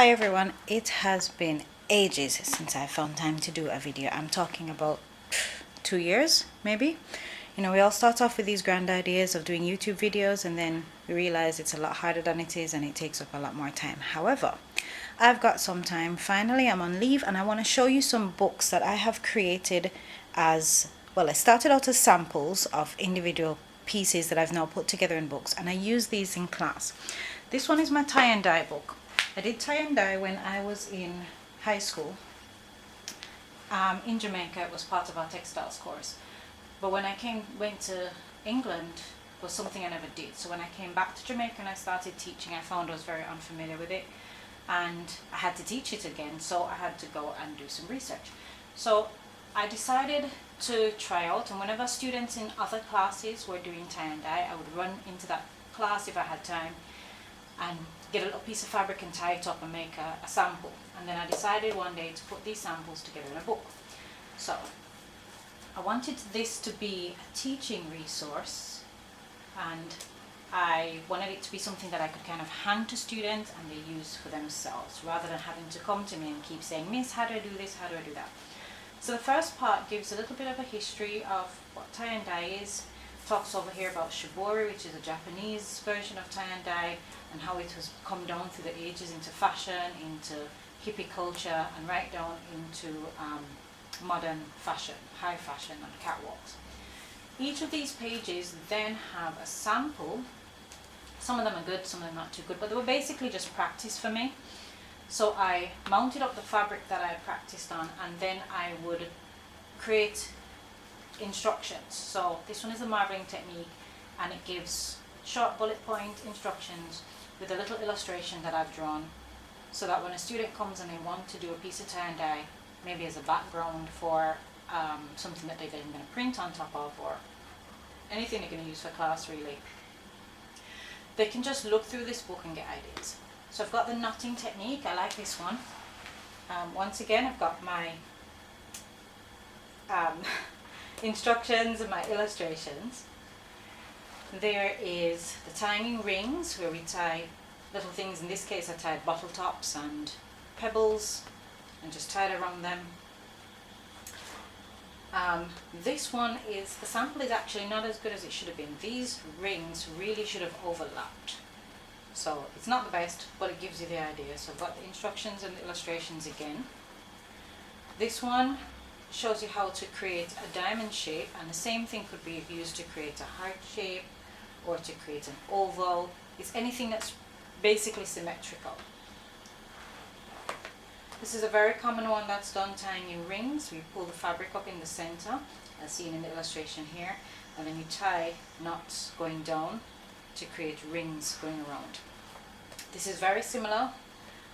Hi everyone, it has been ages since I found time to do a video. I'm talking about 2 years maybe. We all start off with these grand ideas of doing YouTube videos and then we realize it's a lot harder than it is and it takes up a lot more time. However, I've got some time. Finally, I'm on leave and I want to show you some books that I have created as well. I started out as samples of individual pieces that I've now put together in books, and I use these in class. This one is my tie and dye book. I did tie and dye when I was in high school. In Jamaica, it was part of our textiles course. But when I went to England, it was something I never did. So when I came back to Jamaica and I started teaching, I found I was very unfamiliar with it. And I had to teach it again, so I had to go and do some research. So I decided to try out, and whenever students in other classes were doing tie and dye, I would run into that class if I had time and get a little piece of fabric and tie it up and make a sample. And then I decided one day to put these samples together in a book. So I wanted this to be a teaching resource, and I wanted it to be something that I could kind of hand to students and they use for themselves, rather than having to come to me and keep saying, "Miss, how do I do this, how do I do that?" So the first part gives a little bit of a history of what tie and dye is. Talks over here about shibori, which is a Japanese version of tie and dye, and how it has come down through the ages into fashion, into hippie culture, and right down into modern fashion, high fashion and catwalks. Each of these pages then have a sample. Some of them are good, some of them not too good, but they were basically just practice for me. So I mounted up the fabric that I practiced on, and then I would create instructions. So this one is the marbling technique, and it gives short bullet point instructions with a little illustration that I've drawn, so that when a student comes and they want to do a piece of tie and dye, maybe as a background for something that they're then going to print on top of, or anything they're going to use for class really, they can just look through this book and get ideas. So I've got the knotting technique. I like this one. Once again, I've got my instructions and my illustrations. There is the tying in rings, where we tie little things. In this case I tied bottle tops and pebbles and just tied around them. This one is, the sample is actually not as good as it should have been. These rings really should have overlapped. So it's not the best, but it gives you the idea. So I've got the instructions and the illustrations again. This one shows you how to create a diamond shape, and the same thing could be used to create a heart shape or to create an oval. It's anything that's basically symmetrical. This is a very common one that's done tying in rings. We pull the fabric up in the center, as seen in the illustration here, and then you tie knots going down to create rings going around. This is very similar.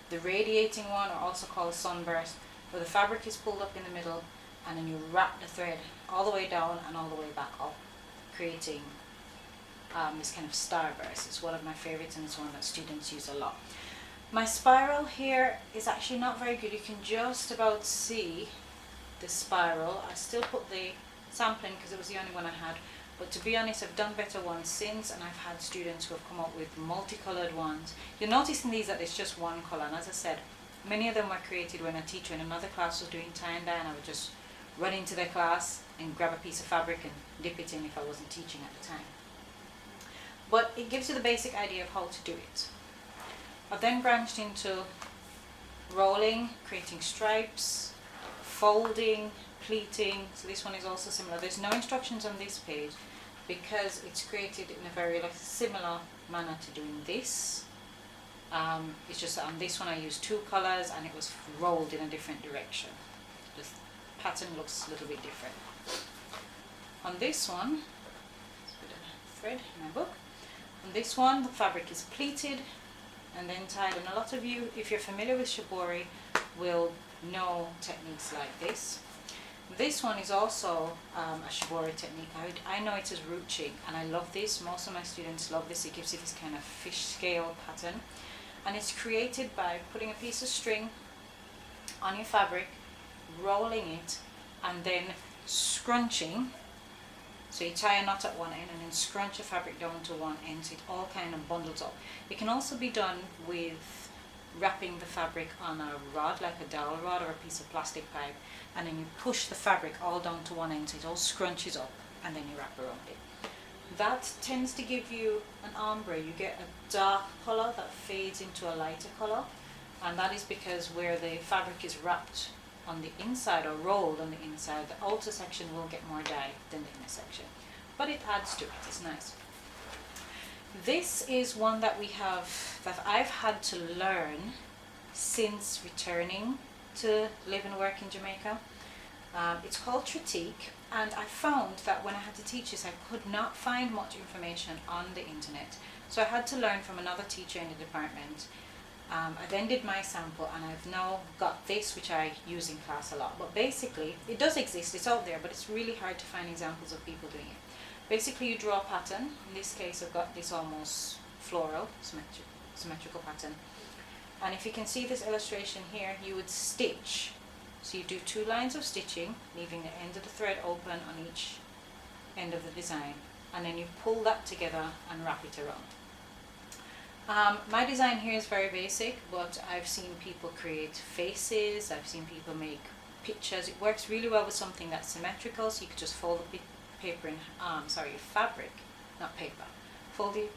The radiating one, or also called sunburst, where the fabric is pulled up in the middle and then you wrap the thread all the way down and all the way back up, creating this kind of starburst. It's one of my favorites, and it's one that students use a lot. My spiral here is actually not very good. You can just about see the spiral. I still put the sampling because it was the only one I had, but to be honest, I've done better ones since, and I've had students who have come up with multicolored ones. You'll notice in these that it's just one color, and as I said, many of them were created when a teacher in another class was doing tie and dye, and I would just run into their class and grab a piece of fabric and dip it in if I wasn't teaching at the time. But it gives you the basic idea of how to do it. I've then branched into rolling, creating stripes, folding, pleating. So this one is also similar. There's no instructions on this page because it's created in a very similar manner to doing this. It's just that on this one I used two colors and it was rolled in a different direction. The pattern looks a little bit different. On this one, let's put a thread in my book. On this one, the fabric is pleated and then tied, and a lot of you, if you're familiar with shibori, will know techniques like this. This one is also a shibori technique. I know it as Rouching, and I love this. Most of my students love this. It gives you this kind of fish scale pattern, and it's created by putting a piece of string on your fabric, rolling it, and then scrunching. So you tie a knot at one end and then scrunch the fabric down to one end, so it all kind of bundles up. It can also be done with wrapping the fabric on a rod, like a dowel rod or a piece of plastic pipe, and then you push the fabric all down to one end so it all scrunches up, and then you wrap around it. That tends to give you an ombre. You get a dark color that fades into a lighter color, and that is because where the fabric is wrapped on the inside or rolled on the inside, the outer section will get more dye than the inner section, but it adds to it. It's nice. This is one that I've had to learn since returning to live and work in Jamaica. It's called Tritik, and I found that when I had to teach this, I could not find much information on the internet. So I had to learn from another teacher in the department. I then did my sample, and I've now got this, which I use in class a lot. But basically, it does exist, it's out there, but it's really hard to find examples of people doing it. Basically, you draw a pattern. In this case, I've got this almost floral, symmetrical pattern. And if you can see this illustration here, you would stitch. So you do 2 lines of stitching, leaving the end of the thread open on each end of the design. And then you pull that together and wrap it around. My design here is very basic, but I've seen people create faces, I've seen people make pictures. It works really well with something that's symmetrical, so you could just fold the fabric, not paper. Fold the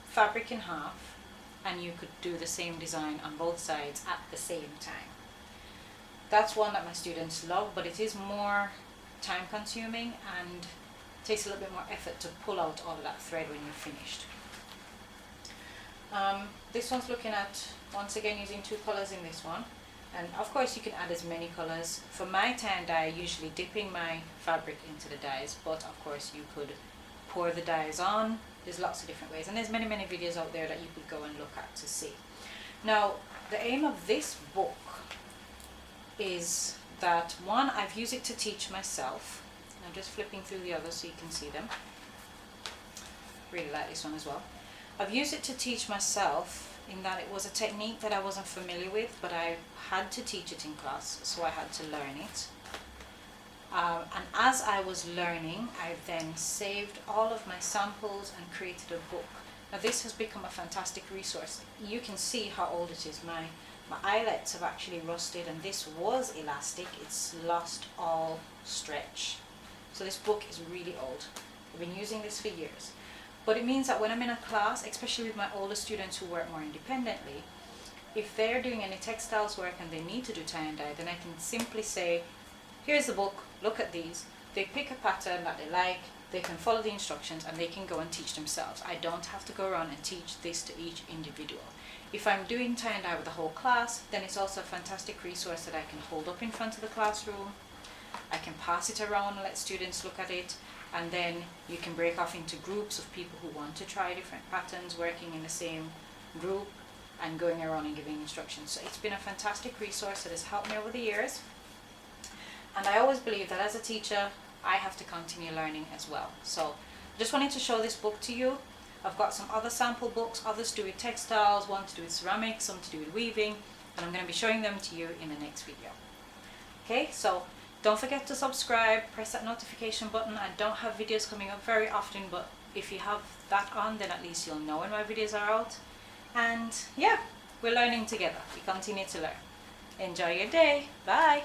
fabric in half, and you could do the same design on both sides at the same time. That's one that my students love, but it is more time consuming and takes a little bit more effort to pull out all of that thread when you're finished. This one's looking at, once again, using 2 colors in this one. And of course you can add as many colors. For my tie and dye, usually dipping my fabric into the dyes, but of course you could pour the dyes on. There's lots of different ways, and there's many videos out there that you could go and look at to see. Now, the aim of this book is that, one, I've used it to teach myself. I'm just flipping through the others so you can see them. Really like this one as well. I've used it to teach myself, in that it was a technique that I wasn't familiar with, but I had to teach it in class, so I had to learn it. And as I was learning, I then saved all of my samples and created a book. Now this has become a fantastic resource. You can see how old it is. My eyelets have actually rusted, and this was elastic. It's lost all stretch. So this book is really old. I've been using this for years. But it means that when I'm in a class, especially with my older students who work more independently, if they're doing any textiles work and they need to do tie and dye, then I can simply say, here's the book, look at these. They pick a pattern that they like, they can follow the instructions, and they can go and teach themselves. I don't have to go around and teach this to each individual. If I'm doing tie and dye with the whole class, then it's also a fantastic resource that I can hold up in front of the classroom. I can pass it around and let students look at it. And then you can break off into groups of people who want to try different patterns, working in the same group and going around and giving instructions. So it's been a fantastic resource that has helped me over the years. And I always believe that as a teacher, I have to continue learning as well. So I just wanted to show this book to you. I've got some other sample books, others to do with textiles, one to do with ceramics, some to do with weaving, and I'm going to be showing them to you in the next video. Okay, so don't forget to subscribe, press that notification button. I don't have videos coming up very often, but if you have that on, then at least you'll know when my videos are out. And yeah, we're learning together. We continue to learn. Enjoy your day. Bye.